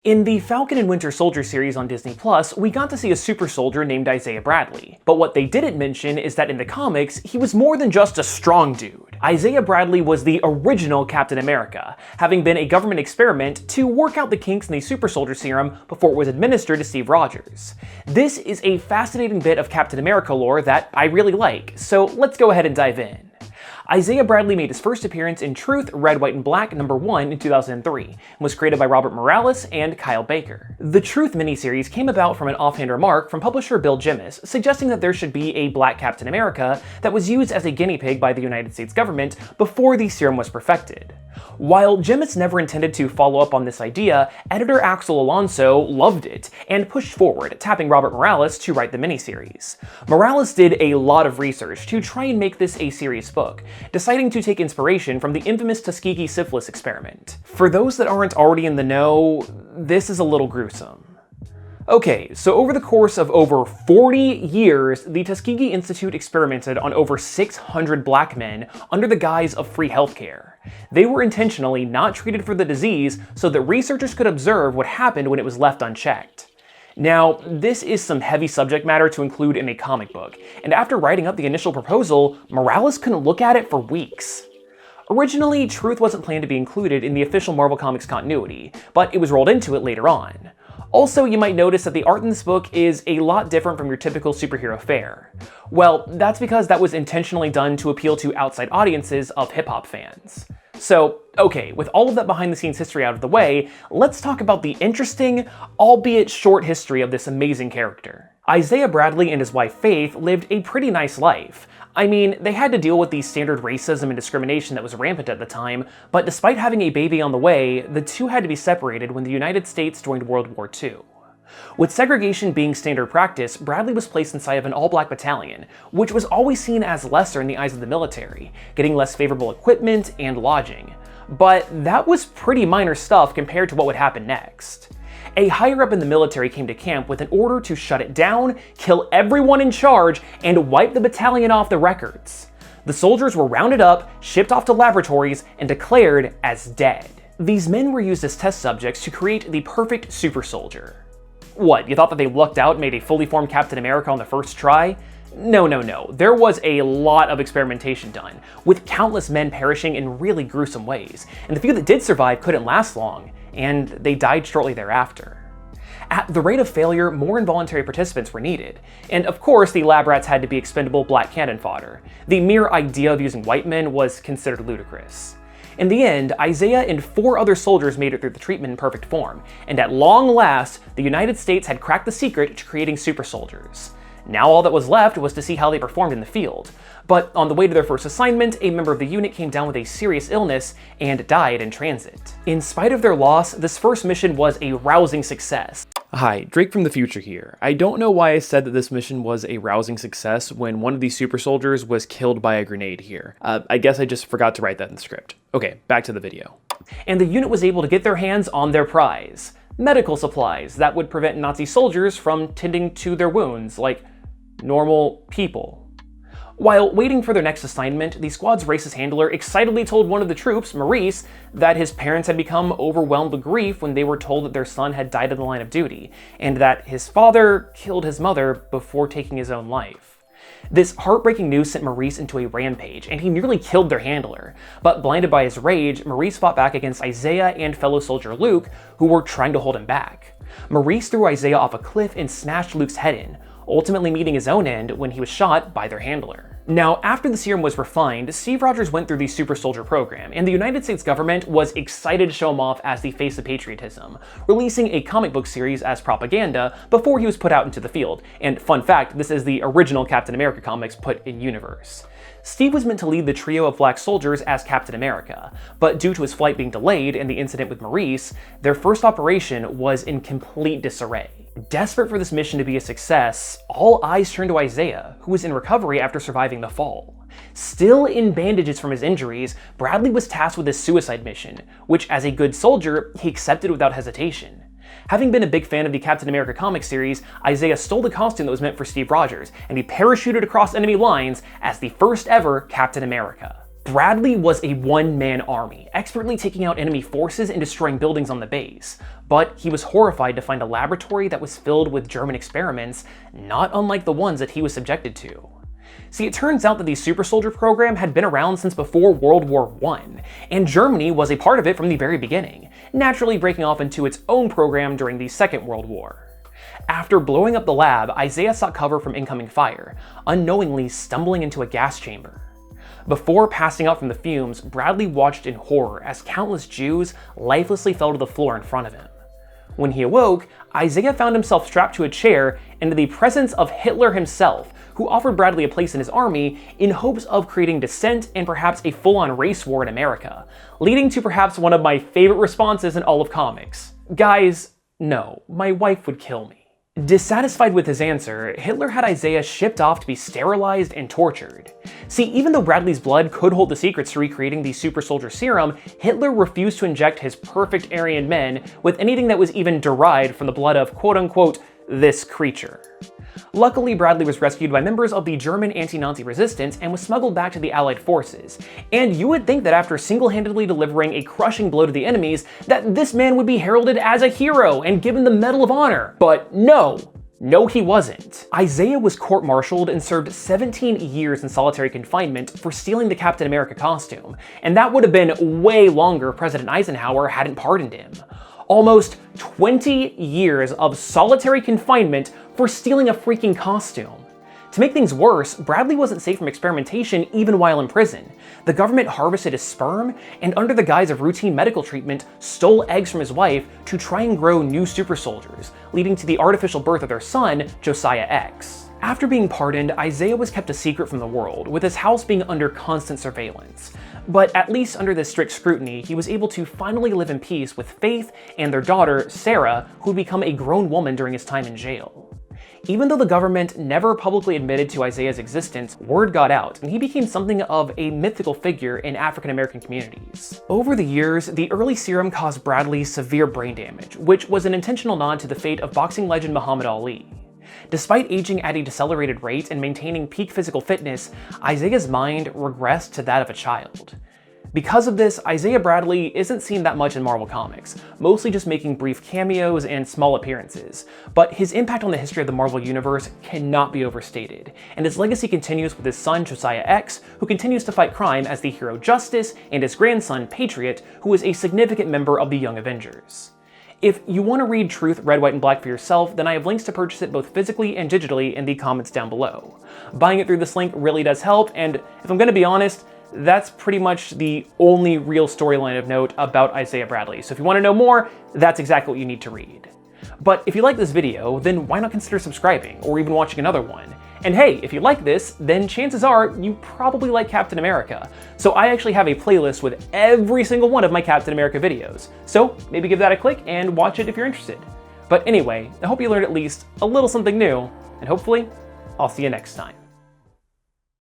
In the Falcon and Winter Soldier series on Disney+, we got to see a super soldier named Isaiah Bradley. But what they didn't mention is that in the comics, he was more than just a strong dude. Isaiah Bradley was the original Captain America, having been a government experiment to work out the kinks in the super soldier serum before it was administered to Steve Rogers. This is a fascinating bit of Captain America lore that I really like, so let's go ahead and dive in. Isaiah Bradley made his first appearance in Truth, Red, White, and Black #1 in 2003, and was created by Robert Morales and Kyle Baker. The Truth miniseries came about from an offhand remark from publisher Bill Jemas, suggesting that there should be a black Captain America that was used as a guinea pig by the United States government before the serum was perfected. While Jemas never intended to follow up on this idea, editor Axel Alonso loved it and pushed forward, tapping Robert Morales to write the miniseries. Morales did a lot of research to try and make this a serious book, deciding to take inspiration from the infamous Tuskegee syphilis experiment. For those that aren't already in the know, this is a little gruesome. Okay, so over the course of over 40 years, the Tuskegee Institute experimented on over 600 black men under the guise of free healthcare. They were intentionally not treated for the disease so that researchers could observe what happened when it was left unchecked. Now, this is some heavy subject matter to include in a comic book, and after writing up the initial proposal, Morales couldn't look at it for weeks. Originally, Truth wasn't planned to be included in the official Marvel Comics continuity, but it was rolled into it later on. Also, you might notice that the art in this book is a lot different from your typical superhero fare. Well, that's because that was intentionally done to appeal to outside audiences of hip-hop fans. So, okay, with all of that behind-the-scenes history out of the way, let's talk about the interesting, albeit short history of this amazing character. Isaiah Bradley and his wife Faith lived a pretty nice life. I mean, they had to deal with the standard racism and discrimination that was rampant at the time, but despite having a baby on the way, the two had to be separated when the United States joined World War II. With segregation being standard practice, Bradley was placed inside of an all-black battalion, which was always seen as lesser in the eyes of the military, getting less favorable equipment and lodging. But that was pretty minor stuff compared to what would happen next. A higher-up in the military came to camp with an order to shut it down, kill everyone in charge, and wipe the battalion off the records. The soldiers were rounded up, shipped off to laboratories, and declared as dead. These men were used as test subjects to create the perfect super soldier. What, you thought that they lucked out and made a fully formed Captain America on the first try? No. There was a lot of experimentation done, with countless men perishing in really gruesome ways, and the few that did survive couldn't last long, and they died shortly thereafter. At the rate of failure, more involuntary participants were needed, and of course the lab rats had to be expendable black cannon fodder. The mere idea of using white men was considered ludicrous. In the end, Isaiah and 4 other soldiers made it through the treatment in perfect form, and at long last, the United States had cracked the secret to creating super soldiers. Now all that was left was to see how they performed in the field. But on the way to their first assignment, a member of the unit came down with a serious illness and died in transit. In spite of their loss, this first mission was a rousing success. Hi, Drake from the future here. I don't know why I said that this mission was a rousing success when one of these super soldiers was killed by a grenade here. I guess I just forgot to write that in the script. Okay, back to the video. And the unit was able to get their hands on their prize. Medical supplies that would prevent Nazi soldiers from tending to their wounds like normal people. While waiting for their next assignment, the squad's racist handler excitedly told one of the troops, Maurice, that his parents had become overwhelmed with grief when they were told that their son had died in the line of duty, and that his father killed his mother before taking his own life. This heartbreaking news sent Maurice into a rampage, and he nearly killed their handler. But blinded by his rage, Maurice fought back against Isaiah and fellow soldier Luke, who were trying to hold him back. Maurice threw Isaiah off a cliff and smashed Luke's head in, ultimately meeting his own end when he was shot by their handler. Now, after the serum was refined, Steve Rogers went through the super soldier program, and the United States government was excited to show him off as the face of patriotism, releasing a comic book series as propaganda before he was put out into the field. And fun fact, this is the original Captain America comics put in universe. Steve was meant to lead the trio of black soldiers as Captain America, but due to his flight being delayed and the incident with Maurice, their first operation was in complete disarray. Desperate for this mission to be a success, all eyes turned to Isaiah, who was in recovery after surviving the fall. Still in bandages from his injuries, Bradley was tasked with his suicide mission, which as a good soldier, he accepted without hesitation. Having been a big fan of the Captain America comic series, Isaiah stole the costume that was meant for Steve Rogers, and he parachuted across enemy lines as the first ever Captain America. Bradley was a one-man army, expertly taking out enemy forces and destroying buildings on the base, but he was horrified to find a laboratory that was filled with German experiments, not unlike the ones that he was subjected to. See, it turns out that the Super Soldier program had been around since before World War I, and Germany was a part of it from the very beginning, naturally breaking off into its own program during the Second World War. After blowing up the lab, Isaiah sought cover from incoming fire, unknowingly stumbling into a gas chamber. Before passing out from the fumes, Bradley watched in horror as countless Jews lifelessly fell to the floor in front of him. When he awoke, Isaiah found himself strapped to a chair into the presence of Hitler himself, who offered Bradley a place in his army in hopes of creating dissent and perhaps a full-on race war in America, leading to perhaps one of my favorite responses in all of comics. Guys, no, my wife would kill me. Dissatisfied with his answer, Hitler had Isaiah shipped off to be sterilized and tortured. See, even though Bradley's blood could hold the secrets to recreating the Super Soldier Serum, Hitler refused to inject his perfect Aryan men with anything that was even derived from the blood of quote-unquote this creature. Luckily, Bradley was rescued by members of the German anti-Nazi resistance and was smuggled back to the Allied forces. And you would think that after single-handedly delivering a crushing blow to the enemies, that this man would be heralded as a hero and given the Medal of Honor. But no, he wasn't. Isaiah was court-martialed and served 17 years in solitary confinement for stealing the Captain America costume, and that would have been way longer if President Eisenhower hadn't pardoned him. Almost 20 years of solitary confinement for stealing a freaking costume. To make things worse, Bradley wasn't safe from experimentation even while in prison. The government harvested his sperm, and under the guise of routine medical treatment, stole eggs from his wife to try and grow new super soldiers, leading to the artificial birth of their son, Josiah X. After being pardoned, Isaiah was kept a secret from the world, with his house being under constant surveillance. But at least under this strict scrutiny, he was able to finally live in peace with Faith and their daughter, Sarah, who had become a grown woman during his time in jail. Even though the government never publicly admitted to Isaiah's existence, word got out, and he became something of a mythical figure in African American communities. Over the years, the early serum caused Bradley severe brain damage, which was an intentional nod to the fate of boxing legend Muhammad Ali. Despite aging at a decelerated rate and maintaining peak physical fitness, Isaiah's mind regressed to that of a child. Because of this, Isaiah Bradley isn't seen that much in Marvel Comics, mostly just making brief cameos and small appearances, but his impact on the history of the Marvel Universe cannot be overstated, and his legacy continues with his son Josiah X, who continues to fight crime as the hero Justice, and his grandson Patriot, who is a significant member of the Young Avengers. If you want to read Truth, Red, White, and Black for yourself, then I have links to purchase it both physically and digitally in the comments down below. Buying it through this link really does help, and if I'm going to be honest, that's pretty much the only real storyline of note about Isaiah Bradley. So if you want to know more, that's exactly what you need to read. But if you like this video, then why not consider subscribing or even watching another one? And hey, if you like this, then chances are you probably like Captain America. So I actually have a playlist with every single one of my Captain America videos. So maybe give that a click and watch it if you're interested. But anyway, I hope you learned at least a little something new, and hopefully I'll see you next time.